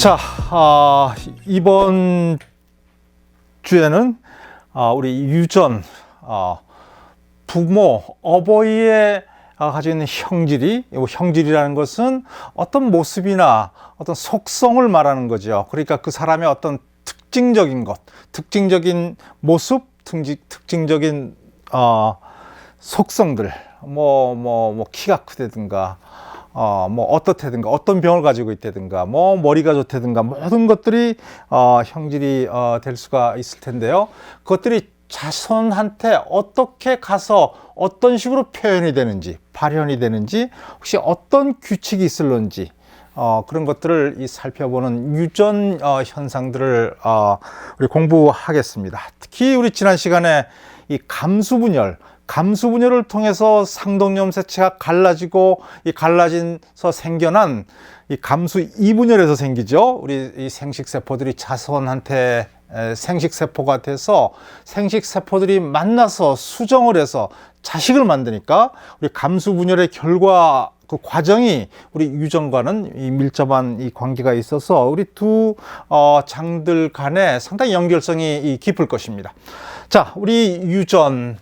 자, 이번 주에는 우리 유전, 부모, 어버이의 가지고 있는 형질이, 형질이라는 것은 어떤 모습이나 어떤 속성을 말하는 거죠. 그러니까 그 사람의 어떤 특징적인 것, 특징적인 모습, 특징적인 속성들, 키가 크다든가, 어떻다든가, 어떤 병을 가지고 있다든가, 머리가 좋다든가, 모든 것들이, 형질이, 될 수가 있을 텐데요. 그것들이 자손한테 어떻게 가서 어떤 식으로 표현이 되는지, 발현이 되는지, 혹시 어떤 규칙이 있을런지, 그런 것들을 살펴보는 유전, 현상들을, 우리 공부하겠습니다. 특히 우리 지난 시간에 이 감수분열을 통해서 상동염색체가 갈라지고 이 갈라진서 생겨난 이 감수 이분열에서 생기죠. 우리 이 생식세포들이 자손한테 생식세포가 돼서 생식세포들이 만나서 수정을 해서 자식을 만드니까 우리 감수분열의 결과 그 과정이 우리 유전과는 이 밀접한 이 관계가 있어서 우리 두 장들 간에 상당히 연결성이 깊을 것입니다. 자, 우리 유전은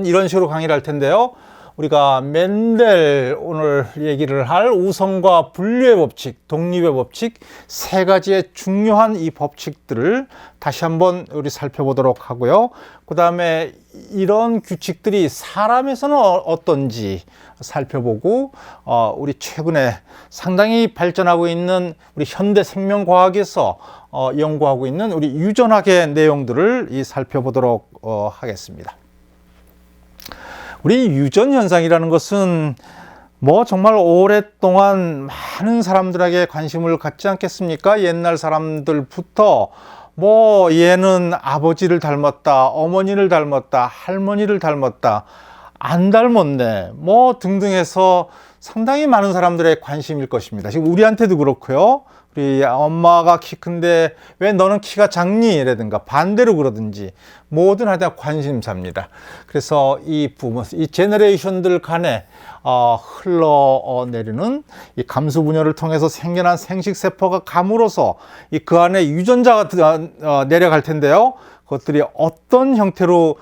이런 식으로 강의를 할 텐데요. 우리가 멘델 오늘 얘기를 할 우성과 분류의 법칙, 독립의 법칙 세 가지의 중요한 이 법칙들을 다시 한번 우리 살펴보도록 하고요. 그 다음에 이런 규칙들이 사람에서는 어떤지 살펴보고 우리 최근에 상당히 발전하고 있는 우리 현대 생명과학에서 연구하고 있는 우리 유전학의 내용들을 살펴보도록 하겠습니다. 우리 유전 현상이라는 것은 정말 오랫동안 많은 사람들에게 관심을 갖지 않겠습니까? 옛날 사람들부터 얘는 아버지를 닮았다, 어머니를 닮았다, 할머니를 닮았다, 안 닮았네, 등등 해서 상당히 많은 사람들의 관심일 것입니다. 지금 우리한테도 그렇고요. 우리 엄마가 키 큰데 왜 너는 키가 작니? 라든가 반대로 그러든지 뭐든 하여튼 관심사입니다. 그래서 이 제너레이션들 간에 흘러내리는 이 감수분열을 통해서 생겨난 생식세포가 감으로써 그 안에 유전자가 내려갈 텐데요. 그것들이 어떤 형태로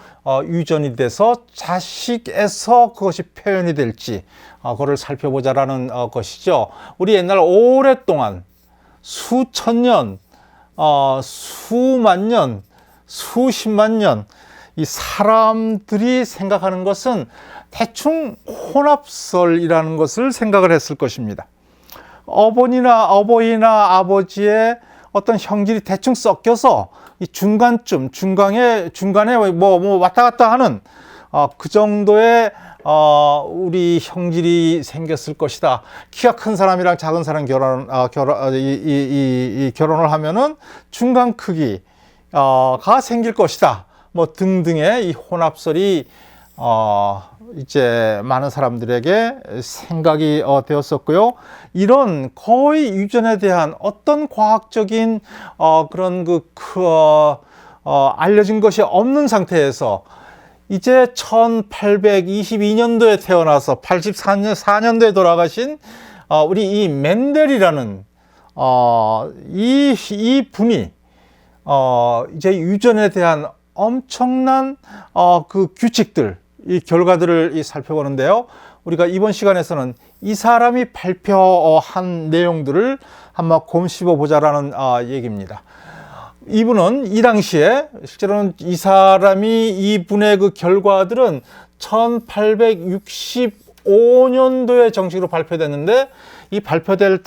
유전이 돼서 자식에서 그것이 표현이 될지 그거를 살펴보자라는 것이죠. 우리 옛날 오랫동안 수천 년, 수만 년, 수십만 년 이 사람들이 생각하는 것은 대충 혼합설이라는 것을 생각을 했을 것입니다. 어머니나 아버지의 어떤 형질이 대충 섞여서 이 중간에 왔다 갔다 하는 그 정도의 우리 형질이 생겼을 것이다. 키가 큰 사람이랑 작은 사람 결혼을 하면은 중간 크기가 생길 것이다. 등등의 이 혼합설이 이제 많은 사람들에게 생각이 되었었고요. 이런 거의 유전에 대한 어떤 과학적인 그런 알려진 것이 없는 상태에서 이제 1822년도에 태어나서 84년도에 돌아가신 우리 이 멘델이라는 이 분이 이제 유전에 대한 엄청난 그 규칙들, 이 결과들을 살펴보는데요. 우리가 이번 시간에서는 이 사람이 발표한 내용들을 한번 곰씹어 보자라는 얘기입니다. 이분은 이 당시에 실제로는 이 사람이 이분의 그 결과들은 1865년도에 정식으로 발표됐는데 이 발표될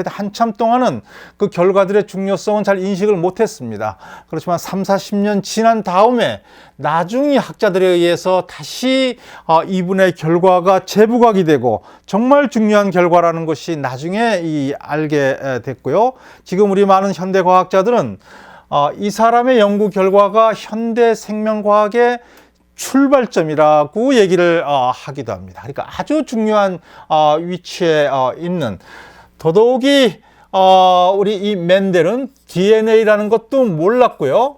한참 동안은 그 결과들의 중요성은 잘 인식을 못했습니다. 그렇지만 30-40년 지난 다음에 나중에 학자들에 의해서 다시 이분의 결과가 재부각이 되고 정말 중요한 결과라는 것이 나중에 알게 됐고요. 지금 우리 많은 현대 과학자들은 이 사람의 연구 결과가 현대 생명과학의 출발점이라고 얘기를 하기도 합니다. 그러니까 아주 중요한 위치에 있는, 더더욱이 우리 이 멘델은 DNA라는 것도 몰랐고요.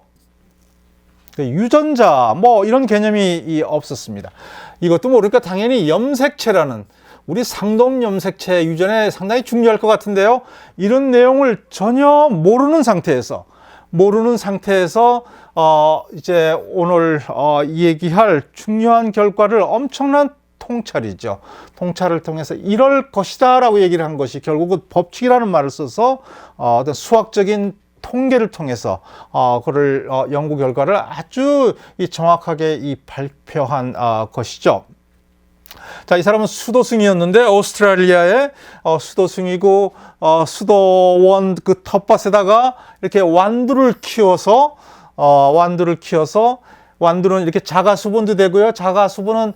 유전자 이런 개념이 없었습니다. 이것도 모르니까 당연히 염색체라는 우리 상동 염색체 유전에 상당히 중요할 것 같은데요. 이런 내용을 전혀 모르는 상태에서 이제 오늘 얘기할 중요한 결과를 엄청난 통찰이죠. 통찰을 통해서 이럴 것이다 라고 얘기를 한 것이 결국은 법칙이라는 말을 써서 어떤 수학적인 통계를 통해서 그를 연구 결과를 아주 정확하게 발표한 것이죠. 자, 이 사람은 수도승이었는데 오스트레일리아의 수도승이고 수도원 그 텃밭에다가 이렇게 완두를 키워서 완두는 이렇게 자가수분도 되고요. 자가수분은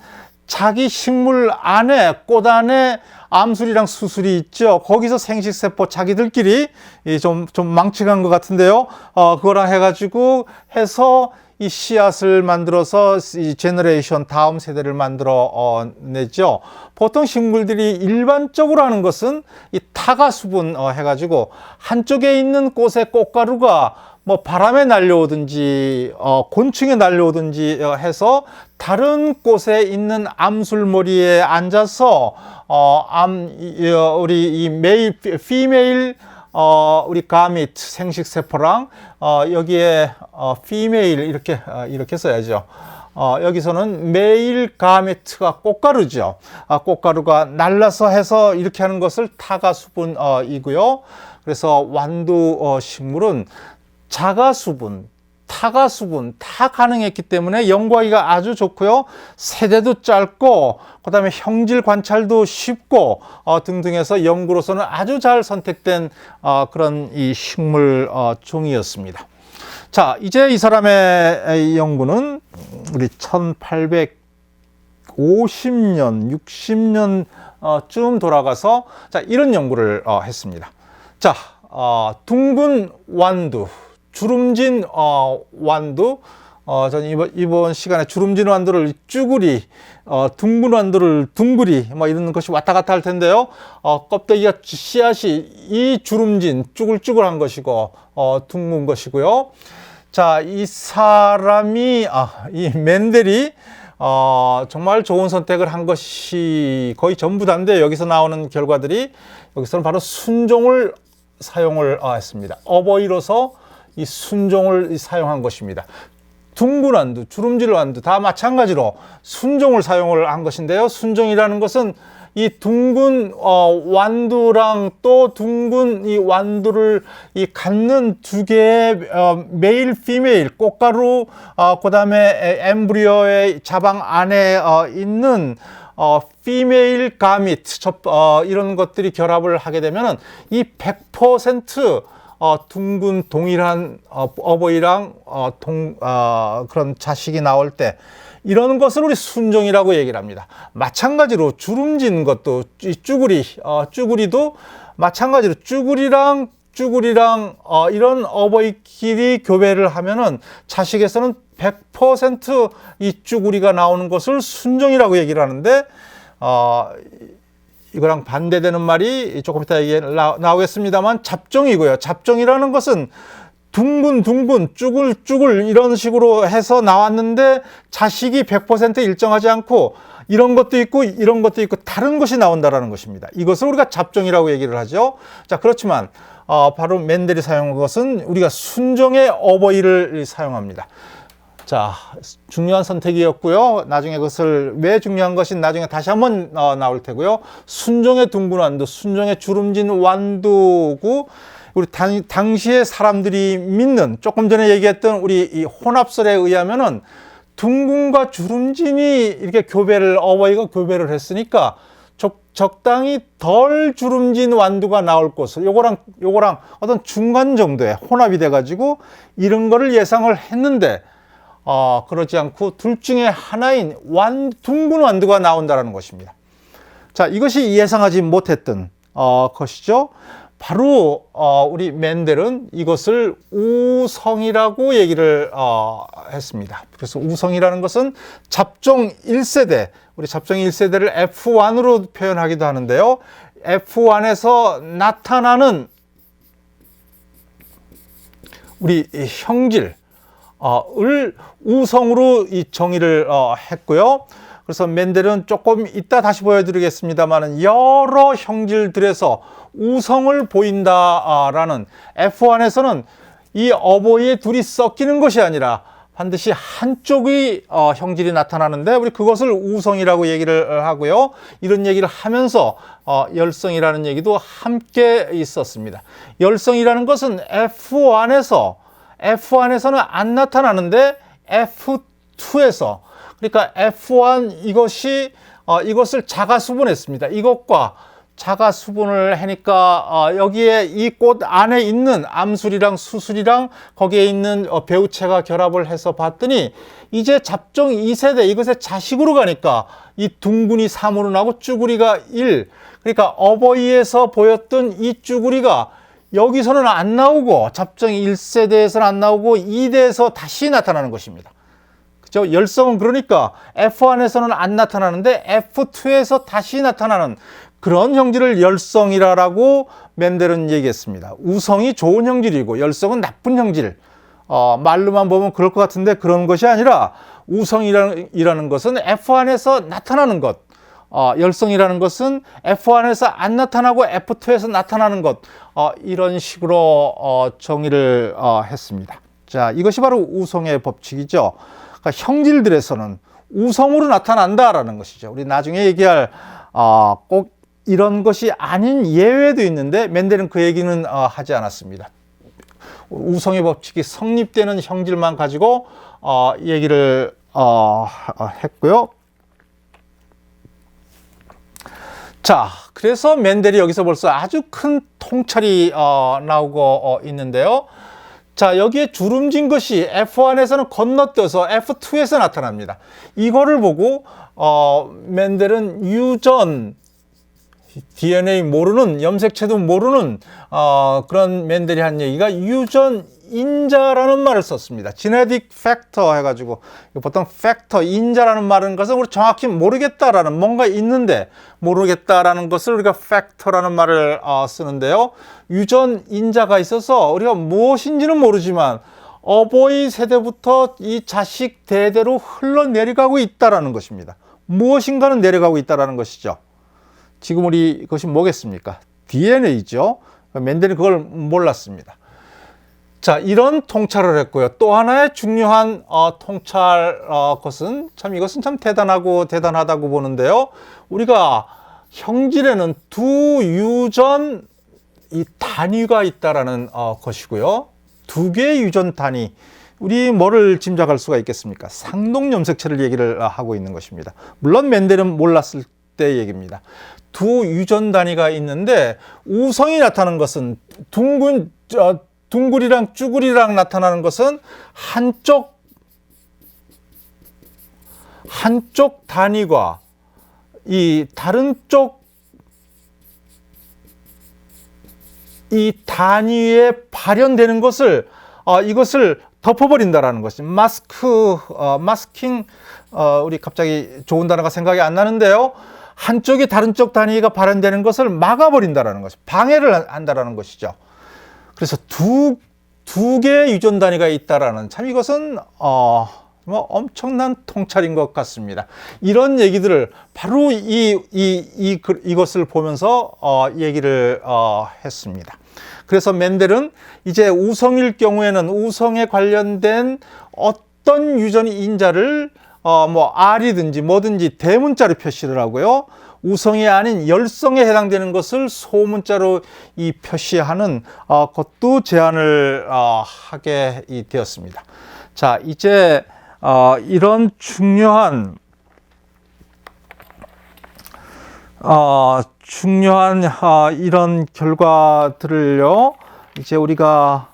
자기 식물 안에 꽃 안에 암술이랑 수술이 있죠. 거기서 생식세포 자기들끼리 좀 망측한 것 같은데요. 그거랑 해가지고 해서 이 씨앗을 만들어서 이 제너레이션 다음 세대를 만들어 내죠. 보통 식물들이 일반적으로 하는 것은 이 타가수분 해가지고 한쪽에 있는 꽃의 꽃가루가 뭐 바람에 날려오든지 곤충에 날려오든지 해서 다른 꽃에 있는 암술머리에 앉아서 우리 이 메일 피메일 우리 가미트 생식세포랑 여기에 피메일 이렇게 써야죠. 여기서는 메일 가메트가 꽃가루죠. 꽃가루가 날라서 해서 이렇게 하는 것을 타가수분이고요. 그래서 완두 식물은 자가수분, 타가수분 다 가능했기 때문에 연구하기가 아주 좋고요. 세대도 짧고 그다음에 형질 관찰도 쉽고 등등해서 연구로서는 아주 잘 선택된 그런 이 식물 종이었습니다. 자, 이제 이 사람의 연구는 우리 1850년, 60년쯤 돌아가서 자, 이런 연구를 했습니다. 자, 둥근 완두, 주름진 완두, 저는 이번 시간에 주름진 완두를 쭈구리, 둥근 완두를 둥구리, 뭐 이런 것이 왔다 갔다 할 텐데요. 껍데기가 씨앗이 이 주름진, 쭈글쭈글한 것이고, 둥근 것이고요. 자, 이 사람이, 이 맨델이, 정말 좋은 선택을 한 것이 거의 전부 다인데, 여기서 나오는 결과들이, 여기서는 바로 순종을 사용을 했습니다. 어버이로서 이 순종을 사용한 것입니다. 둥근 완두, 주름질 완두 다 마찬가지로 순종을 사용을 한 것인데요. 순종이라는 것은 이 둥근 완두랑 또 둥근 이 완두를 이 갖는 두 개의 메일, 피메일 꽃가루, 그다음에 엠브리오의 자방 안에 있는 피메일 가미트 이런 것들이 결합을 하게 되면은 이 100% 둥근 동일한 어버이랑 그런 자식이 나올 때 이런 것을 우리 순종이라고 얘기를 합니다. 마찬가지로 주름진 것도 이 쭈구리도 마찬가지로 쭈구리랑 이런 어버이끼리 교배를 하면은 자식에서는 100% 이 쭈구리가 나오는 것을 순종이라고 얘기를 하는데 이거랑 반대되는 말이 조금 이따 나오겠습니다만 잡종이고요. 잡종이라는 것은 둥근 쭈글 이런 식으로 해서 나왔는데 자식이 100% 일정하지 않고 이런 것도 있고 다른 것이 나온다라는 것입니다. 이것을 우리가 잡종이라고 얘기를 하죠. 자, 그렇지만 바로 맨델이 사용한 것은 우리가 순종의 어버이를 사용합니다. 자, 중요한 선택이었고요. 나중에 그것을 왜 중요한 것인 나중에 다시 한번 나올 테고요. 순종의 둥근 완두, 순종의 주름진 완두고 우리 당시에 사람들이 믿는 조금 전에 얘기했던 우리 이 혼합설에 의하면은 둥근과 주름진이 이렇게 어버이가 교배를 했으니까 적당히 덜 주름진 완두가 나올 것을 요거랑 어떤 중간 정도의 혼합이 돼가지고 이런 거를 예상을 했는데 그러지 않고 둘 중에 하나인 둥근 완두가 나온다는 것입니다. 자, 이것이 예상하지 못했던 것이죠. 바로 우리 맨델은 이것을 우성이라고 얘기를 했습니다. 그래서 우성이라는 것은 잡종 1세대, 우리 잡종 1세대를 F1으로 표현하기도 하는데요. F1에서 나타나는 우리 형질 을 우성으로 이 정의를 했고요. 그래서 멘델은 조금 이따 다시 보여드리겠습니다만 여러 형질들에서 우성을 보인다라는 F1에서는 이 어버이의 둘이 섞이는 것이 아니라 반드시 한쪽의 형질이 나타나는데 우리 그것을 우성이라고 얘기를 하고요. 이런 얘기를 하면서 열성이라는 얘기도 함께 있었습니다. 열성이라는 것은 F1에서는 안 나타나는데 F2에서 그러니까 F1 이것을 자가수분했습니다. 이것과 자가수분을 하니까 여기에 이 꽃 안에 있는 암술이랑 수술이랑 거기에 있는 배우체가 결합을 해서 봤더니 이제 잡종 2세대 이것의 자식으로 가니까 이 둥근이 3으로 나고 쭈구리가 1. 그러니까 어버이에서 보였던 이 쭈구리가 여기서는 안 나오고 잡종 1세대에서는 안 나오고 2대에서 다시 나타나는 것입니다. 그죠? 열성은 그러니까 F1에서는 안 나타나는데 F2에서 다시 나타나는 그런 형질을 열성이라고 멘델은 얘기했습니다. 우성이 좋은 형질이고 열성은 나쁜 형질. 말로만 보면 그럴 것 같은데 그런 것이 아니라 우성이라는 것은 F1에서 나타나는 것. 열성이라는 것은 F1에서 안 나타나고 F2에서 나타나는 것. 이런 식으로 정의를 했습니다. 자, 이것이 바로 우성의 법칙이죠. 그러니까 형질들에서는 우성으로 나타난다라는 것이죠. 우리 나중에 얘기할 꼭 이런 것이 아닌 예외도 있는데 멘델은 그 얘기는 하지 않았습니다. 우성의 법칙이 성립되는 형질만 가지고 얘기를 했고요. 자, 그래서 멘델이 여기서 벌써 아주 큰 통찰이 나오고 있는데요. 자, 여기에 주름진 것이 F1에서는 건너뛰어서 F2에서 나타납니다. 이거를 보고 멘델은 유전 DNA 모르는 염색체도 모르는 그런 멘델이 한 얘기가 유전인자라는 말을 썼습니다. genetic factor 해가지고 보통 factor 인자라는 말은 것은 우리 정확히 모르겠다라는 뭔가 있는데 모르겠다라는 것을 우리가 factor라는 말을 쓰는데요. 유전인자가 있어서 우리가 무엇인지는 모르지만 어버이 세대부터 이 자식 대대로 흘러내려가고 있다라는 것입니다. 무엇인가는 내려가고 있다라는 것이죠. 지금 우리 그것이 뭐겠습니까? DNA죠. 멘델은 그걸 몰랐습니다. 자, 이런 통찰을 했고요. 또 하나의 중요한 통찰 것은 이것은 참 대단하다고 보는데요. 우리가 형질에는 두 유전 이 단위가 있다라는 것이고요. 두 개의 유전 단위. 우리 뭐를 짐작할 수가 있겠습니까? 상동염색체를 얘기를 하고 있는 것입니다. 물론 멘델은 몰랐을 때 얘기입니다. 두 유전 단위가 있는데 우성이 나타나는 것은 둥글이랑 쭈구리랑 나타나는 것은 한쪽 단위가 이 다른 쪽 이 단위에 발현되는 것을 이것을 덮어버린다라는 것이 마스킹 우리 갑자기 좋은 단어가 생각이 안 나는데요. 한쪽이 다른 쪽 단위가 발현되는 것을 막아버린다라는 것이 방해를 한다라는 것이죠. 그래서 두 개의 유전 단위가 있다라는 참 이것은 엄청난 통찰인 것 같습니다. 이런 얘기들을 바로 이것을 보면서 얘기를 했습니다. 그래서 멘델은 이제 우성일 경우에는 우성에 관련된 어떤 유전이 인자를 R이든지 뭐든지 대문자로 표시를 하고요. 우성이 아닌 열성에 해당되는 것을 소문자로 이 표시하는 것도 제안을 하게 되었습니다. 자, 이제 이런 중요한 이런 결과들을요. 이제 우리가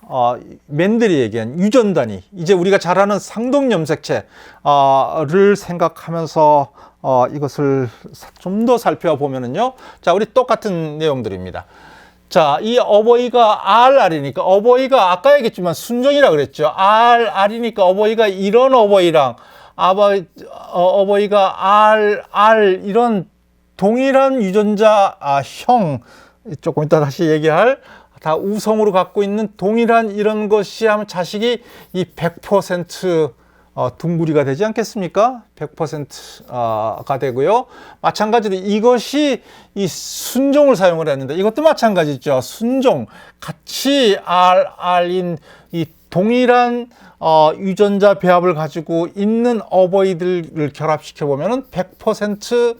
멘델이 얘기한 유전 단위, 이제 우리가 잘 아는 상동염색체를 생각하면서 이것을 좀 더 살펴보면은요. 자, 우리 똑같은 내용들입니다. 자, 이 어버이가 RR이니까 어버이가 아까 얘기했지만 순정이라 그랬죠. RR이니까 어버이가 이런 어버이랑 어버이가 RR 이런 동일한 유전자 형 조금 이따 다시 얘기할 다 우성으로 갖고 있는 동일한 이런 것이 하면 자식이 이 100% 둥구리가 되지 않겠습니까? 100%가 되고요. 마찬가지로 이것이 이 순종을 사용을 했는데 이것도 마찬가지죠. 순종, 같이 R인 이 동일한 유전자 배합을 가지고 있는 어버이들을 결합시켜 보면은 100%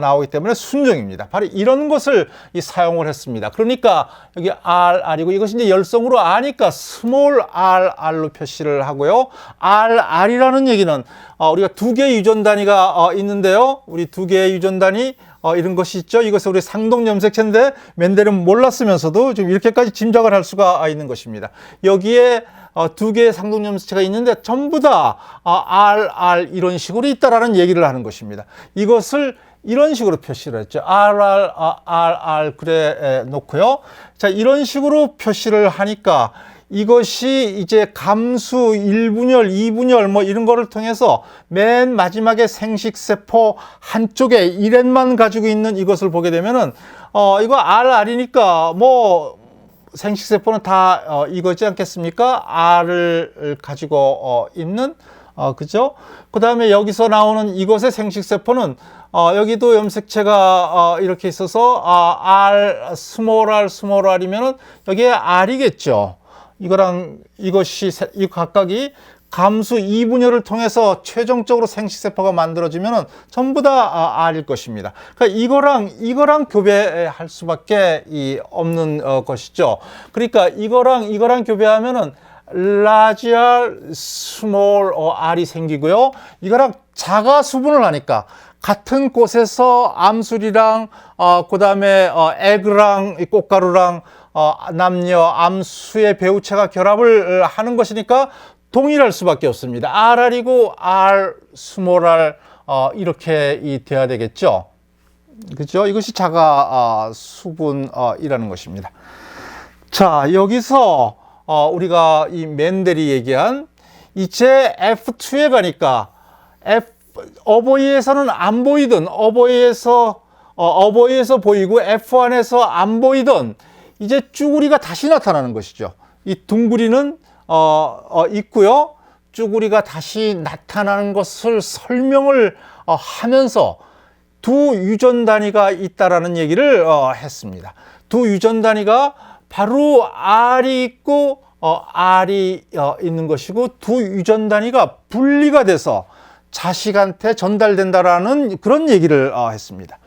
나오기 때문에 순종입니다. 바로 이런 것을 사용을 했습니다. 그러니까 여기 RR이고 이것이 이제 열성으로 R니까 스몰 rr로 표시를 하고요. RR이라는 얘기는 우리가 두 개의 유전 단위가 있는데요. 우리 두 개의 유전 단위 이런 것이 있죠. 이것을 우리 상동 염색체인데 멘델은 몰랐으면서도 지금 이렇게까지 짐작을 할 수가 있는 것입니다. 여기에 두 개의 상동 염색체가 있는데 전부 다 RR 이런 식으로 있다라는 얘기를 하는 것입니다. 이것을 이런 식으로 표시를 했죠. RR 그래 놓고요. 자, 이런 식으로 표시를 하니까 이것이 이제 감수 1분열, 2분열 뭐 이런 거를 통해서 맨 마지막에 생식세포 한쪽에 1N만 가지고 있는 이것을 보게 되면은 이거 RR이니까 뭐 생식세포는 다 이거지 않겠습니까? R을 가지고 있는 그죠? 그 다음에 여기서 나오는 이것의 생식세포는 여기도 염색체가 이렇게 있어서 R, 스몰 R이면은 여기에 R이겠죠. 이거랑 이것이 이 각각이 감수 2분열을 통해서 최종적으로 생식세포가 만들어지면은 전부 다 R일 것입니다. 그러니까 이거랑 교배할 수밖에 없는 것이죠. 그러니까 이거랑 교배하면은 large R, small R이 생기고요. 이거랑 자가 수분을 하니까 같은 곳에서 암술이랑 그다음에 에그랑 꽃가루랑 남녀 암수의 배우체가 결합을 하는 것이니까 동일할 수밖에 없습니다. RR이고 R, 스몰 R 이렇게 돼야 되겠죠. 그죠? 이것이 자가 수분이라는 것입니다. 자, 여기서 우리가 이 멘델이 얘기한 이제 F2에 가니까 어버이에서는 안 보이던 어버이에서 보이고 F1에서 안 보이던 이제 쭈구리가 다시 나타나는 것이죠. 이 둥구리는 있고요. 쭈구리가 다시 나타나는 것을 설명을 하면서 두 유전 단위가 있다라는 얘기를 했습니다. 두 유전 단위가 바로 R이 있고 R이 있는 것이고 두 유전 단위가 분리가 돼서 자식한테 전달된다라는 그런 얘기를 했습니다.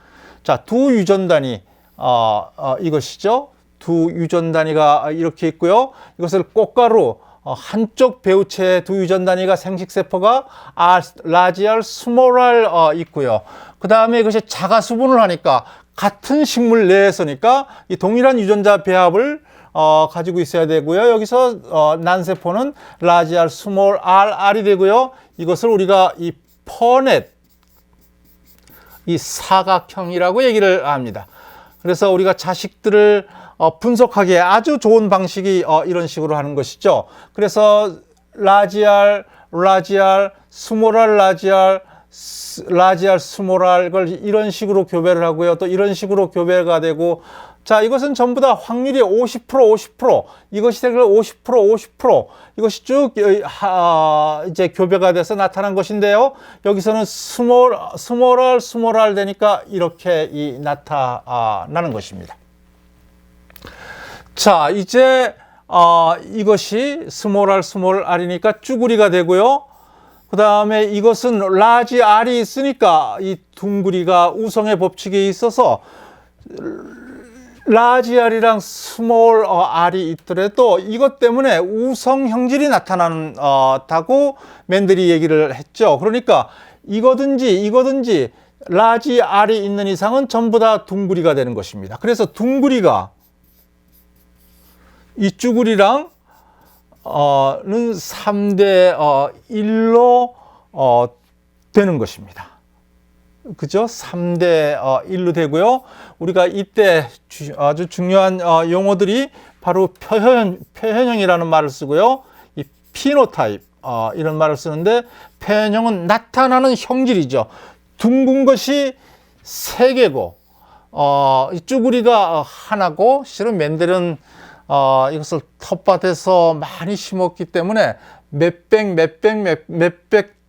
자, 두 유전 단위 이것이죠. 두 유전 단위가 이렇게 있고요. 이것을 꽃가루 한쪽 배우체의 두 유전 단위가 생식세포가 large R, small R 있고요. 그 다음에 이것이 자가 수분을 하니까 같은 식물 내에서니까 이 동일한 유전자 배합을 가지고 있어야 되고요. 여기서 난세포는 large R, small R이 되고요. 이것을 우리가 이 퍼넷, 이 사각형이라고 얘기를 합니다. 그래서 우리가 자식들을 분석하기에 아주 좋은 방식이 이런 식으로 하는 것이죠. 그래서 large R, small R, large R, small R 이걸 이런 식으로 교배를 하고요. 또 이런 식으로 교배가 되고, 자, 이것은 전부 다 확률이 50%, 이것이 되길 50%, 이것이 쭉 이제 교배가 돼서 나타난 것인데요. 여기서는 small R 되니까 이렇게 나타나는 것입니다. 자, 이제 이것이 small R이니까 쭈구리가 되고요. 그 다음에 이것은 large R이 있으니까 이 둥구리가 우성의 법칙에 있어서 large R이랑 small R이 있더라도 이것 때문에 우성 형질이 나타난다고 멘델이 얘기를 했죠. 그러니까 이거든지 large R이 있는 이상은 전부 다 둥구리가 되는 것입니다. 그래서 둥구리가 이 쭈구리랑 는 3대 1로 되는 것입니다. 그죠? 3대 1로 되고요. 우리가 이때 아주 중요한 용어들이 바로 표현형이라는 말을 쓰고요. 이 피노타입 이런 말을 쓰는데, 표현형은 나타나는 형질이죠. 둥근 것이 3개고 이 쭈구리가 하나고, 실은 멘델은 이것을 텃밭에서 많이 심었기 때문에 몇백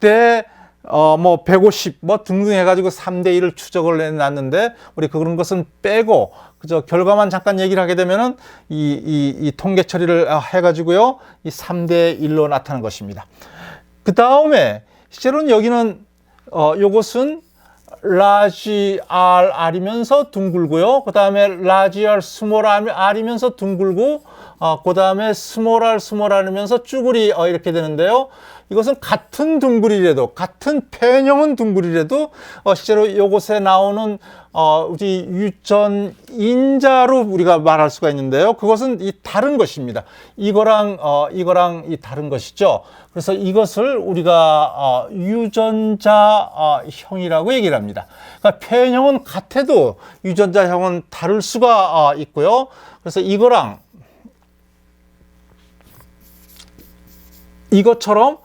대 뭐 150 뭐 등등 해가지고 3대 1을 추적을 해놨는데 우리 그런 것은 빼고 그저 결과만 잠깐 얘기를 하게 되면은 이 통계 처리를 해가지고요 이 3대 1로 나타난 것입니다. 그 다음에 실제로는 여기는 요것은 large r이면서 둥글고요. 그 다음에 large r, small r이면서 둥글고, 그 다음에 small r이면서 쭈구리 이렇게 되는데요. 이것은 같은 둥글이라도, 같은 표현형은 둥글이라도 실제로 이곳에 나오는 우리 유전인자로 우리가 말할 수가 있는데요. 그것은 이 다른 것입니다. 이거랑 이 다른 것이죠. 그래서 이것을 우리가 유전자형이라고 얘기를 합니다. 그러니까 표현형은 같아도 유전자형은 다를 수가 있고요. 그래서 이거랑 이것처럼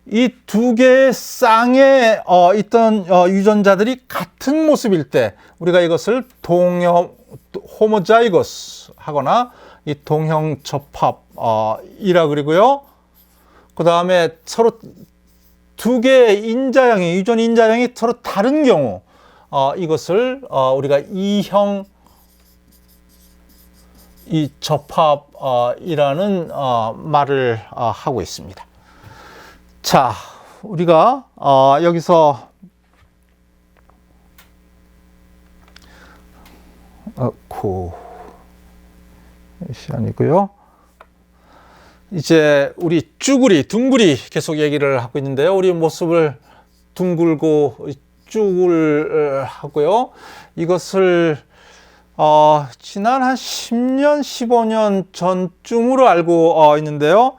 이 두 개의 쌍에 있던 유전자들이 같은 모습일 때 우리가 이것을 호모자이거스 하거나 이 동형접합이라 그러고요. 그 다음에 서로 두 개의 인자형이 유전 인자형이 서로 다른 경우 이것을 우리가 이형 이 접합이라는 말을 하고 있습니다. 자, 우리가 여기서 아니고요. 이제 우리 쭈구리, 둥구리 계속 얘기를 하고 있는데요. 우리 모습을 둥글고 쭈글 하고요. 이것을 지난 한 10년, 15년 전쯤으로 알고 있는데요.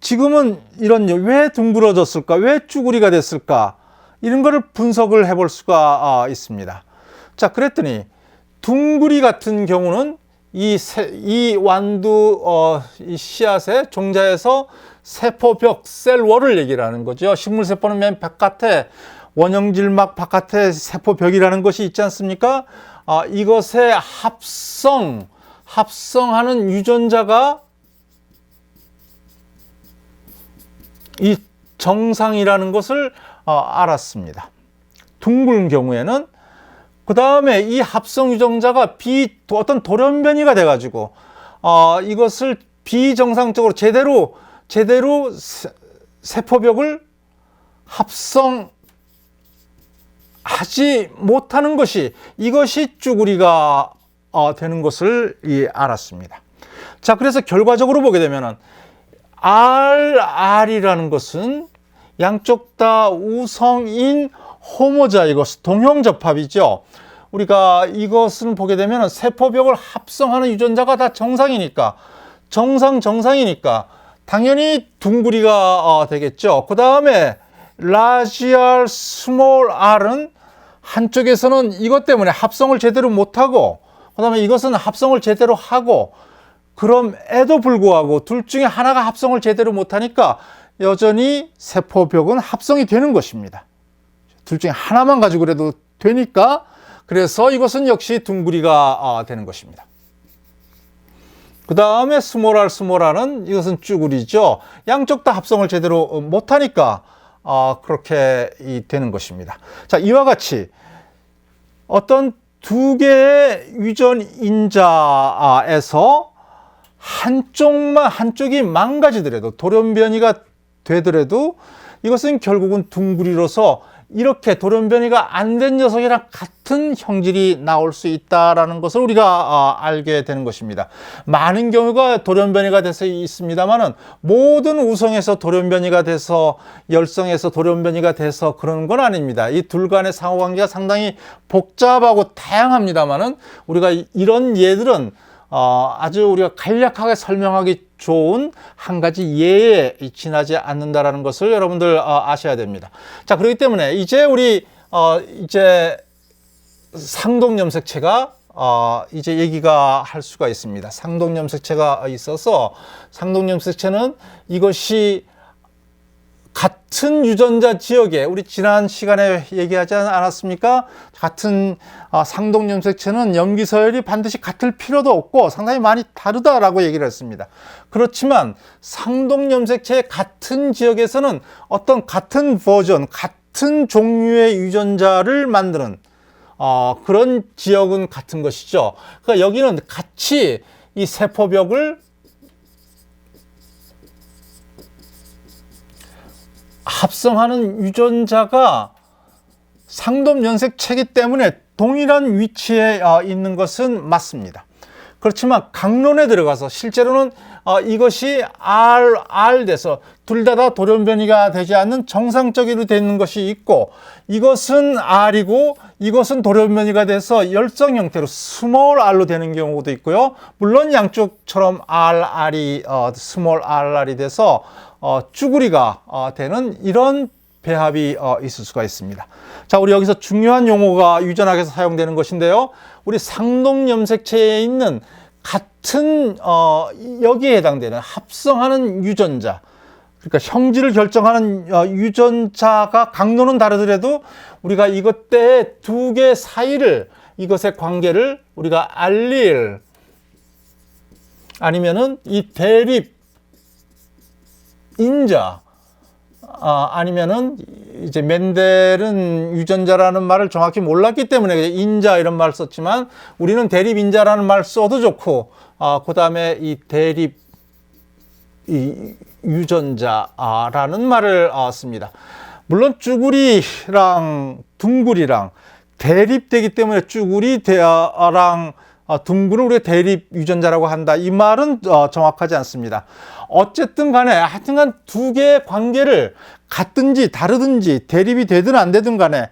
지금은 왜 둥그러졌을까? 왜 쭈구리가 됐을까? 이런 거를 분석을 해볼 수가 있습니다. 자, 그랬더니 둥구리 같은 경우는 이 완두 이 씨앗의 종자에서 세포벽, 셀월을 얘기를 하는 거죠. 식물세포는 맨 바깥에 원형질막 바깥에 세포벽이라는 것이 있지 않습니까? 이것의 합성하는 유전자가 이 정상이라는 것을 알았습니다. 둥근 경우에는 그 다음에 이 합성 유전자가 어떤 돌연변이가 돼가지고 이것을 비정상적으로 제대로 세포벽을 합성하지 못하는 이것이 쭈구리가 되는 것을 알았습니다. 자, 그래서 결과적으로 보게 되면은 RR이라는 것은 양쪽 다 우성인 호모자이거스 동형접합이죠. 우리가 이것을 보게 되면 세포벽을 합성하는 유전자가 다 정상이니까 당연히 둥구리가 되겠죠. 그 다음에 large R, small r은 한쪽에서는 이것 때문에 합성을 제대로 못하고 그 다음에 이것은 합성을 제대로 하고 그럼에도 불구하고 둘 중에 하나가 합성을 제대로 못하니까 여전히 세포벽은 합성이 되는 것입니다. 둘 중에 하나만 가지고 그래도 되니까 그래서 이것은 역시 둥구리가 되는 것입니다. 그 다음에 스몰알은 이것은 쭈구리죠. 양쪽 다 합성을 제대로 못하니까 그렇게 되는 것입니다. 자, 이와 같이 어떤 두 개의 유전 인자에서 한쪽이 망가지더라도 돌연변이가 되더라도 이것은 결국은 둥구리로서 이렇게 돌연변이가 안 된 녀석이랑 같은 형질이 나올 수 있다라는 것을 우리가 알게 되는 것입니다. 많은 경우가 돌연변이가 돼서 있습니다만은 모든 우성에서 돌연변이가 돼서 열성에서 돌연변이가 돼서 그런 건 아닙니다. 이 둘 간의 상호관계가 상당히 복잡하고 다양합니다만은 우리가 이런 예들은 아주 우리가 간략하게 설명하기 좋은 한 가지 예에 지나지 않는다라는 것을 여러분들 아셔야 됩니다. 자, 그렇기 때문에 이제 우리 이제 상동염색체가 이제 얘기가 할 수가 있습니다. 상동염색체가 있어서 상동염색체는 이것이 같은 유전자 지역에 우리 지난 시간에 얘기하지 않았습니까? 같은 상동염색체는 염기 서열이 반드시 같을 필요도 없고 상당히 많이 다르다라고 얘기를 했습니다. 그렇지만 상동염색체의 같은 지역에서는 어떤 같은 버전, 같은 종류의 유전자를 만드는 그런 지역은 같은 것이죠. 그러니까 여기는 같이 이 세포벽을 합성하는 유전자가 상동염색체이기 때문에 동일한 위치에 있는 것은 맞습니다. 그렇지만 강론에 들어가서 실제로는 이것이 R 돼서 둘 다 돌연변이가 되지 않는 정상적으로 되는 것이 있고, 이것은 R이고 이것은 돌연변이가 돼서 열성 형태로 스몰 r로 되는 경우도 있고요. 물론 양쪽처럼 RR이 스몰 RR이 돼서 쭈구리가 되는 이런 배합이 있을 수가 있습니다. 자, 우리 여기서 중요한 용어가 유전학에서 사용되는 것인데요. 우리 상동염색체에 있는 같은 여기에 해당되는 합성하는 유전자, 그러니까 형질을 결정하는 유전자가 강도는 다르더라도 우리가 이것 때 두 개 사이를, 이것의 관계를 우리가 알릴 아니면은 이 대립 인자 아니면은 이제 멘델은 유전자라는 말을 정확히 몰랐기 때문에 인자 이런 말을 썼지만 우리는 대립 인자라는 말 써도 좋고, 그 다음에 이 대립 유전자라는 말을 씁니다. 물론 쭈구리랑 둥구리랑 대립되기 때문에 쭈구리랑 둥구는 우리가 대립 유전자라고 한다, 이 말은 정확하지 않습니다. 어쨌든 간에 하여튼간 두 개의 관계를 같든지 다르든지 대립이 되든 안 되든 간에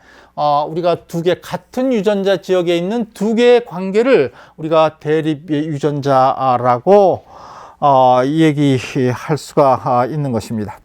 우리가 두 개 같은 유전자 지역에 있는 두 개의 관계를 우리가 대립 유전자라고 얘기할 수가 있는 것입니다.